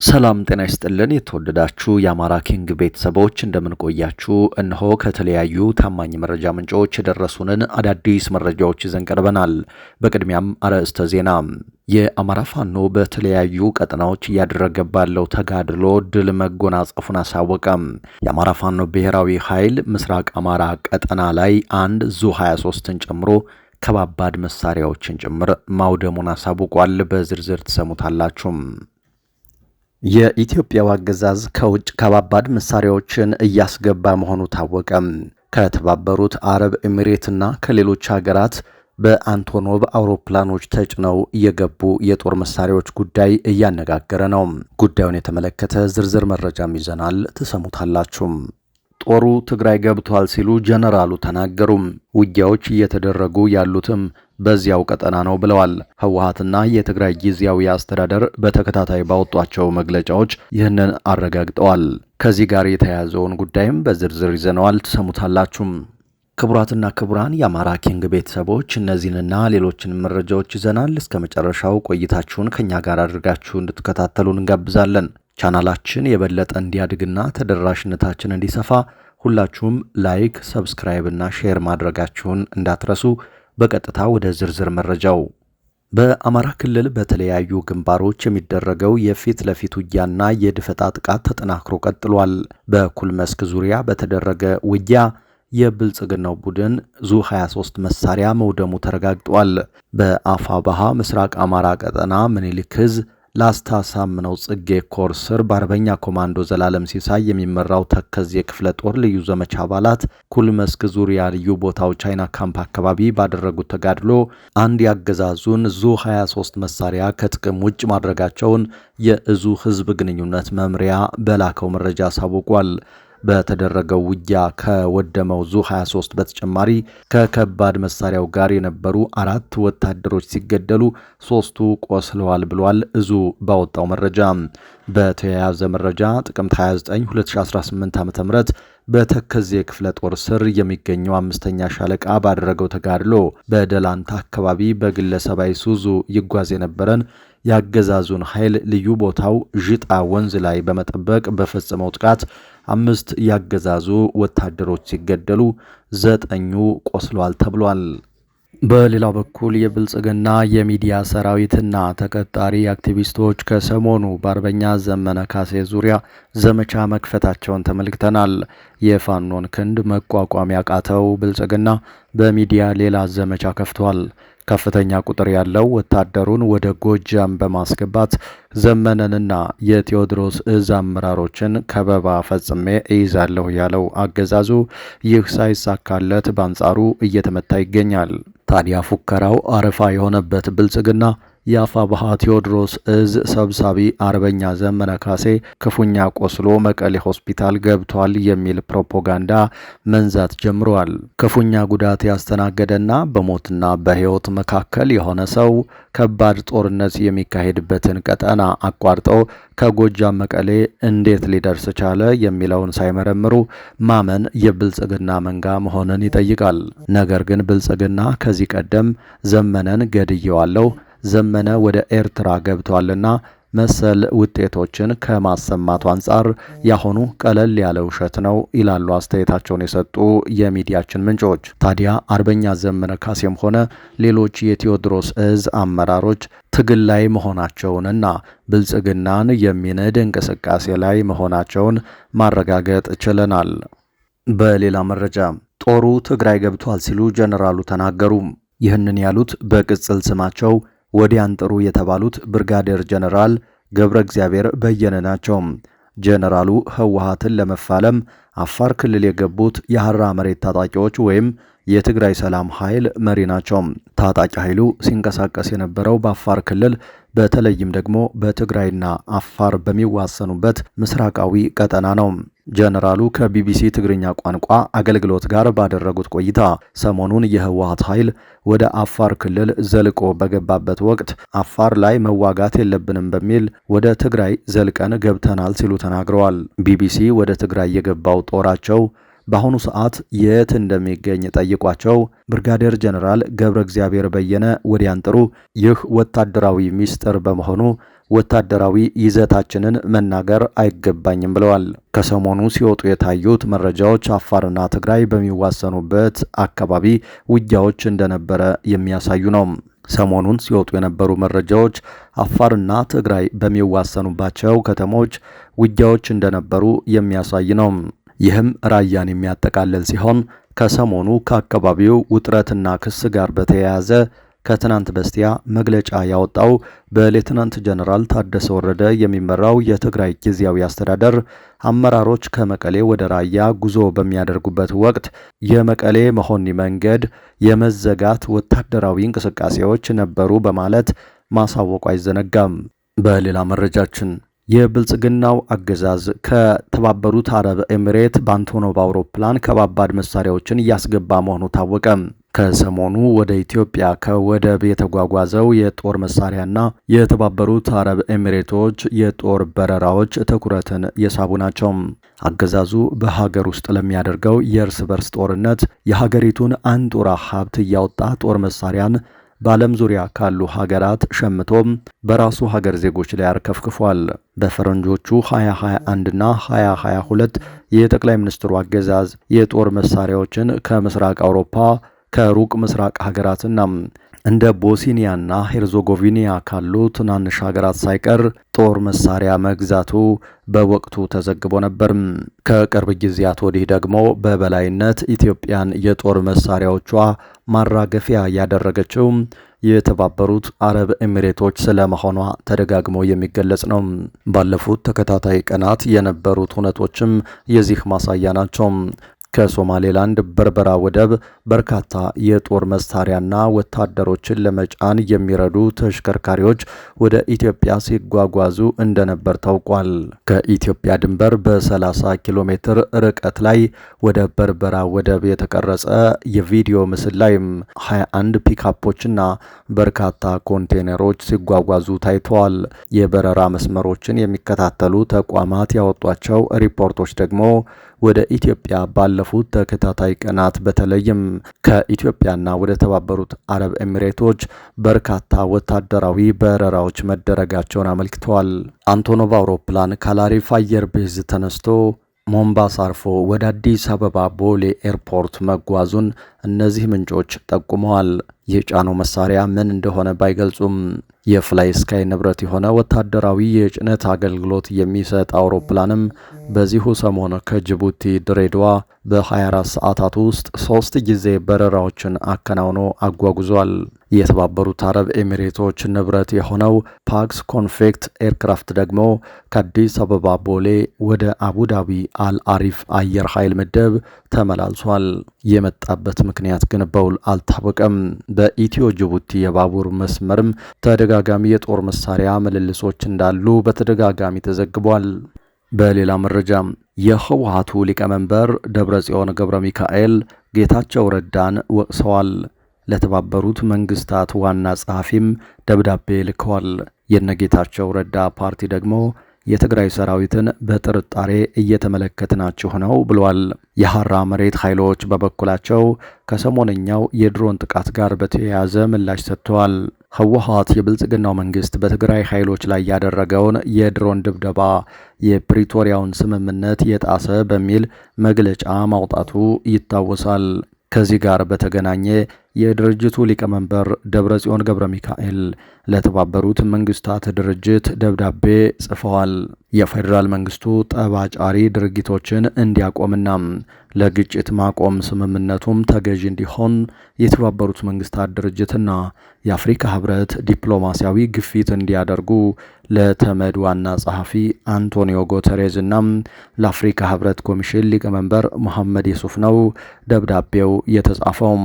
ሰላም ጤና ይስጥልን። የተወደዳችሁ የአማራ ኪንግ ቤተሰቦች እንደምንቆያችሁ፣ እነሆ ከተለያዩ ታማኝ መረጃ ምንጮች የደረሱንን አዳዲስ መረጃዎች ይዘን ቀርበናል። በቅድሚያም አርዕስተ ዜና። የአማራ ፋኖ በተለያዩ ቀጠናዎች እያደረገ ባለው ተጋድሎ ድል መጎናጸፉን አሳወቀም። የአማራ ፋኖ ብሔራዊ ኃይል ምስራቅ አማራ ቀጠና ላይ አንድ ዙ23ን ጨምሮ ከባባድ መሳሪያዎችን ጭምር ማውደሙን አሳውቋል። በዝርዝር ትሰሙታላችሁ። የኢትዮጵያው አገዛዝ ከውጭ ከባባድ መሳሪያዎችን እያስገባ መሆኑ ታወቀ። ከተባበሩት አረብ ኤሚሬትና ከሌሎች ሀገራት በአንቶኖቭ አውሮፕላኖች ተጭነው የገቡ የጦር መሳሪያዎች ጉዳይ እያነጋገረ ነው። ጉዳዩን የተመለከተ ዝርዝር መረጃም ይዘናል፣ ትሰሙታላችሁ። ጦሩ ትግራይ ገብቷል ሲሉ ጀነራሉ ተናገሩ። ውጊያዎች እየተደረጉ ያሉትም በዚያው ቀጠና ነው ብለዋል። ህወሓትና የትግራይ ጊዜያዊ አስተዳደር በተከታታይ ባወጧቸው መግለጫዎች ይህንን አረጋግጠዋል። ከዚህ ጋር የተያያዘውን ጉዳይም በዝርዝር ይዘነዋል፣ ትሰሙታላችሁም። ክቡራትና ክቡራን የአማራ ኪንግ ቤተሰቦች እነዚህንና ሌሎችን መረጃዎች ይዘናል። እስከ መጨረሻው ቆይታችሁን ከኛ ጋር አድርጋችሁ እንድትከታተሉን እንጋብዛለን። ቻናላችን የበለጠ እንዲያድግና ተደራሽነታችን እንዲሰፋ ሁላችሁም ላይክ፣ ሰብስክራይብ እና ሼር ማድረጋችሁን እንዳትረሱ። በቀጥታ ወደ ዝርዝር መረጃው። በአማራ ክልል በተለያዩ ግንባሮች የሚደረገው የፊት ለፊት ውጊያና የድፈጣ ጥቃት ተጠናክሮ ቀጥሏል። በኩል መስክ ዙሪያ በተደረገ ውጊያ የብልጽግናው ቡድን ዙ23 መሳሪያ መውደሙ ተረጋግጧል። በአፋባሃ ምስራቅ አማራ ቀጠና ምኒልክ ዕዝ ላስታ ሳምነው ጽጌ ኮር ስር በአርበኛ ኮማንዶ ዘላለም ሲሳይ የሚመራው ተከዜ ክፍለ ጦር ልዩ ዘመቻ አባላት ኩል መስክ ዙሪያ ልዩ ቦታው ቻይና ካምፕ አካባቢ ባደረጉት ተጋድሎ አንድ ያገዛዙን ዙ23 መሳሪያ ከጥቅም ውጭ ማድረጋቸውን የእዙ ህዝብ ግንኙነት መምሪያ በላከው መረጃ አሳውቋል። በተደረገው ውጊያ ከወደመው ዙ23 በተጨማሪ ከከባድ መሳሪያው ጋር የነበሩ 4 ወታደሮች ሲገደሉ 3ቱ ቆስለዋል ብሏል እዙ ባወጣው መረጃ። በተያያዘ መረጃ ጥቅምት 29 2018 ዓ.ም በተከዜ ክፍለ ጦር ስር የሚገኘው 5ኛ ሻለቃ ባደረገው ተጋድሎ በደላንታ አካባቢ በግለሰብ አይሱዙ ይጓዝ የነበረን ያገዛዙን ኃይል ልዩ ቦታው ዥጣ ወንዝ ላይ በመጠበቅ በፈጸመው ጥቃት 5 ያገዛዙ ወታደሮች ሲገደሉ 9ኙ ቆስሏል ተብሏል። በሌላው በኩል የብልጽግና የሚዲያ ሰራዊትና ተቀጣሪ አክቲቪስቶች ከሰሞኑ በአርበኛ ዘመነ ካሴ ዙሪያ ዘመቻ መክፈታቸውን ተመልክተናል። የፋኖን ክንድ መቋቋም ያቃተው ብልጽግና በሚዲያ ሌላ ዘመቻ ከፍቷል። ከፍተኛ ቁጥር ያለው ወታደሩን ወደ ጎጃም በማስገባት ዘመነንና የቴዎድሮስ ዕዝ አመራሮችን ከበባ ፈጽሜ እይዛለሁ ያለው አገዛዙ ይህ ሳይሳካለት በአንጻሩ እየተመታ ይገኛል። ታዲያ ፉከራው አረፋ የሆነበት ብልጽግና የአፋብኃ ቴዎድሮስ ዕዝ ሰብሳቢ አርበኛ ዘመነ ካሴ ክፉኛ ቆስሎ መቀሌ ሆስፒታል ገብቷል የሚል ፕሮፓጋንዳ መንዛት ጀምሯል። ክፉኛ ጉዳት ያስተናገደና በሞትና በሕይወት መካከል የሆነ ሰው ከባድ ጦርነት የሚካሄድበትን ቀጠና አቋርጦ ከጎጃም መቀሌ እንዴት ሊደርስ ቻለ የሚለውን ሳይመረምሩ ማመን የብልጽግና መንጋ መሆንን ይጠይቃል። ነገር ግን ብልጽግና ከዚህ ቀደም ዘመነን ገድየዋለሁ፣ ዘመነ ወደ ኤርትራ ገብቷልና መሰል ውጤቶችን ከማሰማቱ አንጻር ያሆኑ ቀለል ያለ ውሸት ነው ይላሉ አስተያየታቸውን የሰጡ የሚዲያችን ምንጮች። ታዲያ አርበኛ ዘመነ ካሴም ሆነ ሌሎች የቴዎድሮስ ዕዝ አመራሮች ትግል ላይ መሆናቸውንና ብልጽግናን የሚንድ እንቅስቃሴ ላይ መሆናቸውን ማረጋገጥ ችለናል። በሌላ መረጃ ጦሩ ትግራይ ገብቷል ሲሉ ጀነራሉ ተናገሩ። ይህንን ያሉት በቅጽል ስማቸው ወዲያን ጥሩ የተባሉት ብርጋዴር ጀነራል ገብረ እግዚአብሔር በየነ ናቸው። ጀነራሉ ህወሓትን ለመፋለም አፋር ክልል የገቡት የሐራ መሬት ታጣቂዎች ወይም የትግራይ ሰላም ኃይል መሪ ናቸው። ታጣቂ ኃይሉ ሲንቀሳቀስ የነበረው በአፋር ክልል በተለይም ደግሞ በትግራይና አፋር በሚዋሰኑበት ምስራቃዊ ቀጠና ነው። ጀነራሉ ከቢቢሲ ትግርኛ ቋንቋ አገልግሎት ጋር ባደረጉት ቆይታ ሰሞኑን የህወሓት ኃይል ወደ አፋር ክልል ዘልቆ በገባበት ወቅት አፋር ላይ መዋጋት የለብንም በሚል ወደ ትግራይ ዘልቀን ገብተናል ሲሉ ተናግረዋል። ቢቢሲ ወደ ትግራይ የገባው ጦራቸው በአሁኑ ሰዓት የት እንደሚገኝ ጠይቋቸው ብርጋዴር ጀነራል ገብረ እግዚአብሔር በየነ ወዲያን ጥሩ ይህ ወታደራዊ ሚስጥር በመሆኑ ወታደራዊ ይዘታችንን መናገር አይገባኝም ብለዋል። ከሰሞኑ ሲወጡ የታዩት መረጃዎች አፋርና ትግራይ በሚዋሰኑበት አካባቢ ውጊያዎች እንደነበረ የሚያሳዩ ነው። ሰሞኑን ሲወጡ የነበሩ መረጃዎች አፋርና ትግራይ በሚዋሰኑባቸው ከተሞች ውጊያዎች እንደነበሩ የሚያሳይ ነው። ይህም ራያን የሚያጠቃልል ሲሆን ከሰሞኑ ከአካባቢው ውጥረትና ክስ ጋር በተያያዘ ከትናንት በስቲያ መግለጫ ያወጣው በሌትናንት ጀነራል ታደሰ ወረደ የሚመራው የትግራይ ጊዜያዊ አስተዳደር አመራሮች ከመቀሌ ወደ ራያ ጉዞ በሚያደርጉበት ወቅት የመቀሌ መሆኒ መንገድ የመዘጋት ወታደራዊ እንቅስቃሴዎች ነበሩ በማለት ማሳወቁ አይዘነጋም። በሌላ መረጃችን የብልጽግናው አገዛዝ ከተባበሩት አረብ ኤሚሬት በአንቶኖቭ አውሮፕላን ከባባድ መሳሪያዎችን እያስገባ መሆኑ ታወቀ። ከሰሞኑ ወደ ኢትዮጵያ ከወደብ የተጓጓዘው የጦር መሳሪያና የተባበሩት አረብ ኤሚሬቶች የጦር በረራዎች ትኩረትን የሳቡ ናቸው። አገዛዙ በሀገር ውስጥ ለሚያደርገው የእርስ በርስ ጦርነት የሀገሪቱን አንጡራ ሀብት እያወጣ ጦር መሳሪያን በዓለም ዙሪያ ካሉ ሀገራት ሸምቶም በራሱ ሀገር ዜጎች ላይ አርከፍክፏል። በፈረንጆቹ 2021 እና 2022 የጠቅላይ ሚኒስትሩ አገዛዝ የጦር መሳሪያዎችን ከምስራቅ አውሮፓ ከሩቅ ምስራቅ ሀገራትና እንደ ቦስኒያና ሄርዞጎቪና ካሉ ትናንሽ ሀገራት ሳይቀር ጦር መሳሪያ መግዛቱ በወቅቱ ተዘግቦ ነበር። ከቅርብ ጊዜያት ወዲህ ደግሞ በበላይነት ኢትዮጵያን የጦር መሳሪያዎቿ ማራገፊያ ያደረገችው የተባበሩት አረብ ኤሚሬቶች ስለመሆኗ ተደጋግሞ የሚገለጽ ነው። ባለፉት ተከታታይ ቀናት የነበሩት ሁነቶችም የዚህ ማሳያ ናቸው። ከሶማሌላንድ በርበራ ወደብ በርካታ የጦር መሳሪያና ወታደሮችን ለመጫን የሚረዱ ተሽከርካሪዎች ወደ ኢትዮጵያ ሲጓጓዙ እንደነበር ታውቋል። ከኢትዮጵያ ድንበር በ30 ኪሎ ሜትር ርቀት ላይ ወደ በርበራ ወደብ የተቀረጸ የቪዲዮ ምስል ላይም 21 ፒካፖችና በርካታ ኮንቴነሮች ሲጓጓዙ ታይተዋል። የበረራ መስመሮችን የሚከታተሉ ተቋማት ያወጧቸው ሪፖርቶች ደግሞ ወደ ኢትዮጵያ ባለፉት ተከታታይ ቀናት በተለይም ከኢትዮጵያና ወደ ተባበሩት አረብ ኤሚሬቶች በርካታ ወታደራዊ በረራዎች መደረጋቸውን አመልክተዋል። አንቶኖቭ አውሮፕላን ካላሪፍ አየር ቤዝ ተነስቶ ሞምባሳ አርፎ ወደ አዲስ አበባ ቦሌ ኤርፖርት መጓዙን እነዚህ ምንጮች ጠቁመዋል። የጫነው መሳሪያ ምን እንደሆነ ባይገልጹም የፍላይ ስካይ ንብረት የሆነ ወታደራዊ የጭነት አገልግሎት የሚሰጥ አውሮፕላንም በዚሁ ሰሞን ከጅቡቲ ድሬዳዋ በ24 ሰዓታት ውስጥ 3 ጊዜ በረራዎችን አከናውኖ አጓጉዟል። የተባበሩት አረብ ኤሚሬቶች ንብረት የሆነው ፓክስ ኮንፌክት ኤርክራፍት ደግሞ ከአዲስ አበባ ቦሌ ወደ አቡዳቢ አልአሪፍ አየር ኃይል ምድብ ተመላልሷል። የመጣበት ምክንያት ግን በውል አልታወቀም። በኢትዮ ጅቡቲ የባቡር መስመርም ተደጋጋሚ የጦር መሳሪያ ምልልሶች እንዳሉ በተደጋጋሚ ተዘግቧል። በሌላ መረጃ የህወሓቱ ሊቀመንበር ደብረጽዮን ገብረ ሚካኤል ጌታቸው ረዳን ወቅሰዋል። ለተባበሩት መንግስታት ዋና ጸሐፊም ደብዳቤ ልከዋል። የነጌታቸው ረዳ ፓርቲ ደግሞ የትግራይ ሰራዊትን በጥርጣሬ እየተመለከትናችሁ ነው ብሏል። የሐራ መሬት ኃይሎች በበኩላቸው ከሰሞነኛው የድሮን ጥቃት ጋር በተያያዘ ምላሽ ሰጥተዋል። ህወሓት የብልጽግናው መንግስት በትግራይ ኃይሎች ላይ ያደረገውን የድሮን ድብደባ የፕሪቶሪያውን ስምምነት የጣሰ በሚል መግለጫ ማውጣቱ ይታወሳል። ከዚህ ጋር በተገናኘ የድርጅቱ ሊቀመንበር ደብረጽዮን ገብረ ሚካኤል ለተባበሩት መንግስታት ድርጅት ደብዳቤ ጽፈዋል። የፌዴራል መንግስቱ ጠባጫሪ ድርጊቶችን እንዲያቆምና ለግጭት ማቆም ስምምነቱም ተገዢ እንዲሆን የተባበሩት መንግስታት ድርጅትና የአፍሪካ ህብረት ዲፕሎማሲያዊ ግፊት እንዲያደርጉ ለተመድ ዋና ጸሐፊ አንቶኒዮ ጉተሬዝ እና ለአፍሪካ ህብረት ኮሚሽን ሊቀመንበር መሐመድ የሱፍ ነው ደብዳቤው የተጻፈው።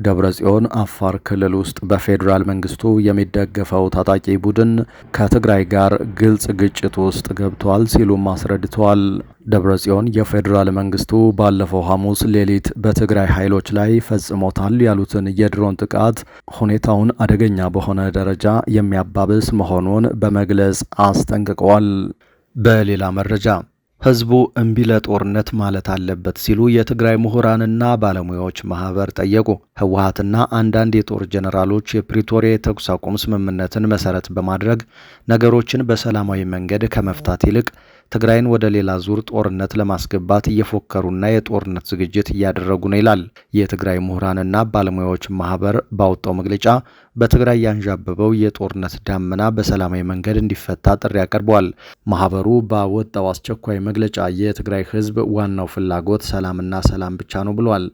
ደብረጽዮን አፋር ክልል ውስጥ በፌዴራል መንግስቱ የሚደገፈው ታጣቂ ቡድን ከትግራይ ጋር ግልጽ ግጭት ውስጥ ገብቷል ሲሉም አስረድተዋል። ደብረጽዮን የፌዴራል መንግስቱ ባለፈው ሐሙስ ሌሊት በትግራይ ኃይሎች ላይ ፈጽሞታል ያሉትን የድሮን ጥቃት ሁኔታውን አደገኛ በሆነ ደረጃ የሚያባብስ መሆኑን በመግለጽ አስጠንቅቀዋል። በሌላ መረጃ ህዝቡ እምቢ ለጦርነት ማለት አለበት ሲሉ የትግራይ ምሁራንና ባለሙያዎች ማህበር ጠየቁ። ህወሓትና አንዳንድ የጦር ጀነራሎች የፕሪቶሪያ የተኩስ አቁም ስምምነትን መሰረት በማድረግ ነገሮችን በሰላማዊ መንገድ ከመፍታት ይልቅ ትግራይን ወደ ሌላ ዙር ጦርነት ለማስገባት እየፎከሩና የጦርነት ዝግጅት እያደረጉ ነው ይላል። የትግራይ ምሁራንና ባለሙያዎች ማህበር ባወጣው መግለጫ በትግራይ ያንዣበበው የጦርነት ዳመና በሰላማዊ መንገድ እንዲፈታ ጥሪ አቅርበዋል። ማህበሩ ባወጣው አስቸኳይ መግለጫ የትግራይ ህዝብ ዋናው ፍላጎት ሰላምና ሰላም ብቻ ነው ብሏል።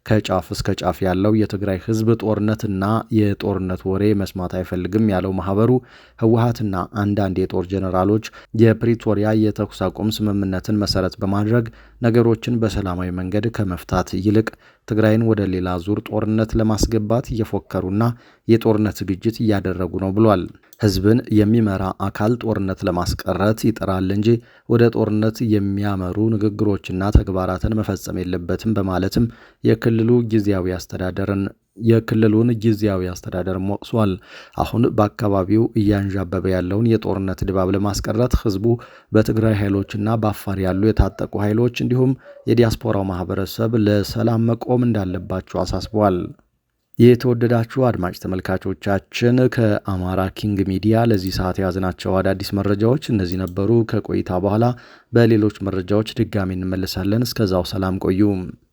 ከጫፍ እስከ ጫፍ ያለው የትግራይ ህዝብ ጦርነትና የጦርነት ወሬ መስማት አይፈልግም ያለው ማህበሩ ህወሓትና አንዳንድ የጦር ጀነራሎች የፕሪቶሪያ የተኩስ አቁም ስምምነትን መሰረት በማድረግ ነገሮችን በሰላማዊ መንገድ ከመፍታት ይልቅ ትግራይን ወደ ሌላ ዙር ጦርነት ለማስገባት እየፎከሩና የጦርነት ዝግጅት እያደረጉ ነው ብሏል። ህዝብን የሚመራ አካል ጦርነት ለማስቀረት ይጥራል እንጂ ወደ ጦርነት የሚያመሩ ንግግሮችና ተግባራትን መፈጸም የለበትም በማለትም የክልሉን ጊዜያዊ አስተዳደር ወቅሷል። አሁን በአካባቢው እያንዣበበ ያለውን የጦርነት ድባብ ለማስቀረት ህዝቡ በትግራይ ኃይሎችና በአፋር ያሉ የታጠቁ ኃይሎች እንዲሁም የዲያስፖራው ማህበረሰብ ለሰላም መቆም እንዳለባቸው አሳስበዋል። የተወደዳችሁ አድማጭ ተመልካቾቻችን ከአማራ ኪንግ ሚዲያ ለዚህ ሰዓት የያዝናቸው አዳዲስ መረጃዎች እነዚህ ነበሩ። ከቆይታ በኋላ በሌሎች መረጃዎች ድጋሚ እንመለሳለን። እስከዛው ሰላም ቆዩ።